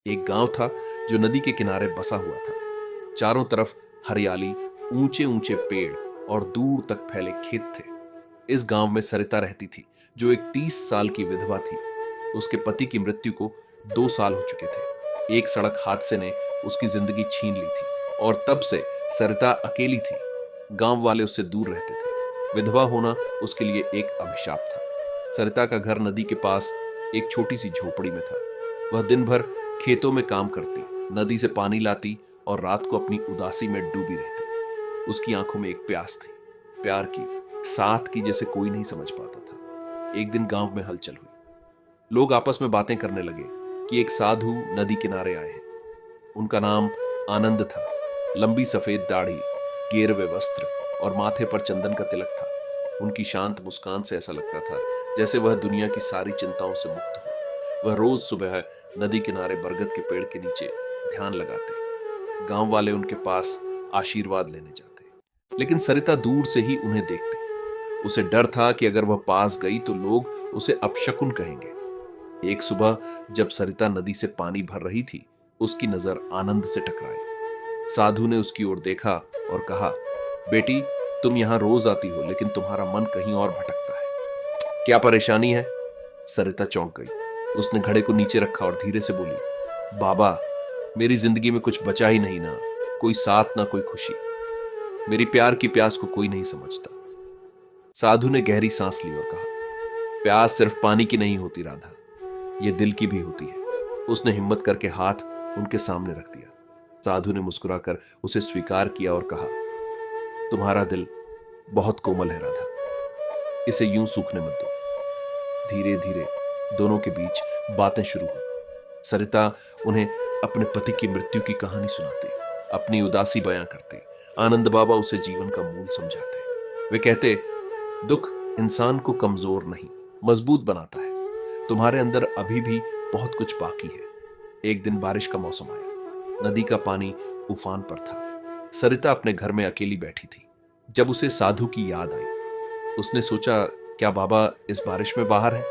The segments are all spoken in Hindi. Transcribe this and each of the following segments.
एक गांव था जो नदी के किनारे बसा हुआ था। चारों तरफ हरियाली, ऊंचे ऊंचे पेड़ और दूर तक फैले खेत थे। इस गांव में सरिता रहती थी, जो एक 30 साल की विधवा थी। उसके पति की मृत्यु को 2 साल हो चुके थे। एक सड़क हादसे ने उसकी जिंदगी छीन ली थी और तब से सरिता अकेली थी। गांव वाले उससे दूर रहते थे। विधवा होना उसके लिए एक अभिशाप था। सरिता का घर नदी के पास एक छोटी सी झोपड़ी में था। वह दिन भर खेतों में काम करती, नदी से पानी लाती और रात को अपनी उदासी में डूबी रहती। उसकी आंखों में एक प्यास थी, प्यार की, साथ की, जैसे कोई नहीं समझ पाता था। एक दिन गांव में हलचल हुई। लोग आपस में बातें करने लगे कि एक साधु नदी किनारे आए हैं। उनका नाम आनंद था। लंबी सफेद दाढ़ी, गेरवे वस्त्र और माथे पर चंदन का तिलक था। उनकी शांत मुस्कान से ऐसा लगता था जैसे वह दुनिया की सारी चिंताओं से मुक्त हो। वह रोज सुबह नदी किनारे बरगद के पेड़ के नीचे ध्यान लगाते। गांव वाले उनके पास आशीर्वाद लेने जाते, लेकिन सरिता दूर से ही उन्हें देखती। उसे डर था कि अगर वह पास गई तो लोग उसे अपशकुन कहेंगे। एक सुबह जब सरिता नदी से पानी भर रही थी, उसकी नजर आनंद से टकराई। साधु ने उसकी ओर देखा और कहा, बेटी, तुम यहां रोज आती हो, लेकिन तुम्हारा मन कहीं और भटकता है। क्या परेशानी है? सरिता चौंक गई। उसने घड़े को नीचे रखा और धीरे से बोली, बाबा, मेरी जिंदगी में कुछ बचा ही नहीं, ना कोई साथ ना कोई खुशी। मेरी प्यार की प्यास को कोई नहीं समझता। साधु ने गहरी सांस ली और कहा, प्यास सिर्फ पानी की नहीं होती राधा, ये दिल की भी होती है। उसने हिम्मत करके हाथ उनके सामने रख दिया। साधु ने मुस्कुराकर उसे स्वीकार किया और कहा, तुम्हारा दिल बहुत कोमल है राधा, इसे यूं सूखने मत दो। धीरे धीरे दोनों के बीच बातें शुरू हुई। सरिता उन्हें अपने पति की मृत्यु की कहानी सुनाती, अपनी उदासी बयां करती। आनंद बाबा उसे जीवन का मूल समझाते। वे कहते, दुख इंसान को कमजोर नहीं, मजबूत बनाता है। तुम्हारे अंदर अभी भी बहुत कुछ बाकी है। एक दिन बारिश का मौसम आया। नदी का पानी उफान पर था। सरिता अपने घर में अकेली बैठी थी जब उसे साधु की याद आई। उसने सोचा, क्या बाबा इस बारिश में बाहर है?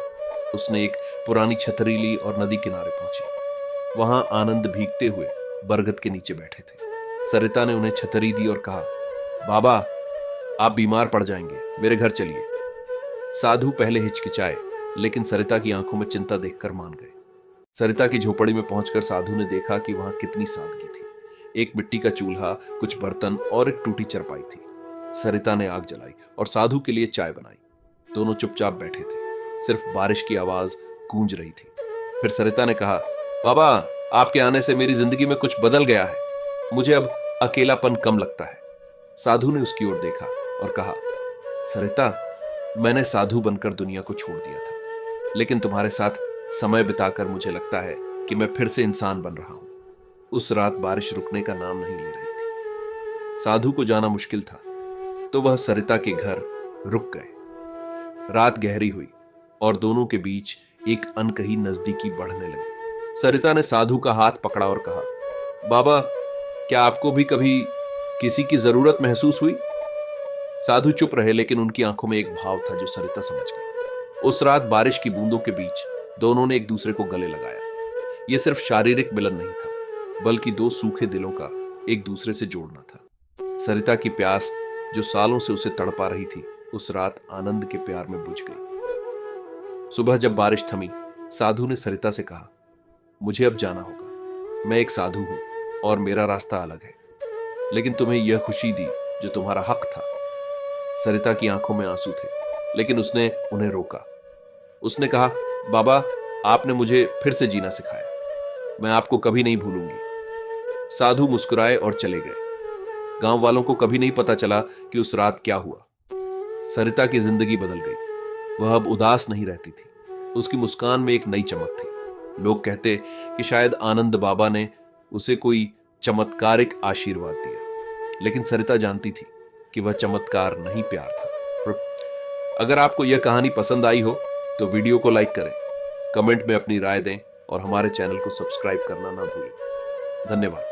उसने एक पुरानी छतरी ली और नदी किनारे पहुंची। वहां आनंद भीगते हुए बरगद के नीचे बैठे थे। सरिता ने उन्हें छतरी दी और कहा, बाबा, आप बीमार पड़ जाएंगे, मेरे घर चलिए। साधु पहले हिचकिचाए, लेकिन सरिता की आंखों में चिंता देखकर मान गए। सरिता की झोपड़ी में पहुंचकर साधु ने देखा कि वहां कितनी सादगी थी। एक मिट्टी का चूल्हा, कुछ बर्तन और एक टूटी चरपाई थी। सरिता ने आग जलाई और साधु के लिए चाय बनाई। दोनों चुपचाप बैठे थे, सिर्फ बारिश की आवाज गूंज रही थी। फिर सरिता ने कहा, बाबा, आपके आने से मेरी जिंदगी में कुछ बदल गया है। मुझे अब अकेलापन कम लगता है। साधु ने उसकी ओर देखा और कहा, सरिता, मैंने साधु बनकर दुनिया को छोड़ दिया था, लेकिन तुम्हारे साथ समय बिताकर मुझे लगता है कि मैं फिर से इंसान बन रहा हूं। उस रात बारिश रुकने का नाम नहीं ले रही थी। साधु को जाना मुश्किल था, तो वह सरिता के घर रुक गए। रात गहरी हुई और दोनों के बीच एक अनकही नजदीकी बढ़ने लगी। सरिता ने साधु का हाथ पकड़ा और कहा, बाबा, क्या आपको भी कभी किसी की जरूरत महसूस हुई? साधु चुप रहे, लेकिन उनकी आंखों में एक भाव था जो सरिता समझ गई। उस रात बारिश की बूंदों के बीच दोनों ने एक दूसरे को गले लगाया। यह सिर्फ शारीरिक मिलन नहीं था, बल्कि दो सूखे दिलों का एक दूसरे से जोड़ना था। सरिता की प्यास जो सालों से उसे तड़पा रही थी, उस रात आनंद के प्यार में बुझ गई। सुबह जब बारिश थमी, साधु ने सरिता से कहा, मुझे अब जाना होगा। मैं एक साधु हूं और मेरा रास्ता अलग है, लेकिन तुम्हें यह खुशी दी जो तुम्हारा हक था। सरिता की आंखों में आंसू थे, लेकिन उसने उन्हें रोका। उसने कहा, बाबा, आपने मुझे फिर से जीना सिखाया। मैं आपको कभी नहीं भूलूंगी। साधु मुस्कुराए और चले गए। गांव वालों को कभी नहीं पता चला कि उस रात क्या हुआ। सरिता की जिंदगी बदल गई। वह अब उदास नहीं रहती थी। उसकी मुस्कान में एक नई चमक थी। लोग कहते कि शायद आनंद बाबा ने उसे कोई चमत्कारिक आशीर्वाद दिया, लेकिन सरिता जानती थी कि वह चमत्कार नहीं, प्यार था। अगर आपको यह कहानी पसंद आई हो तो वीडियो को लाइक करें, कमेंट में अपनी राय दें और हमारे चैनल को सब्सक्राइब करना ना भूलें। धन्यवाद।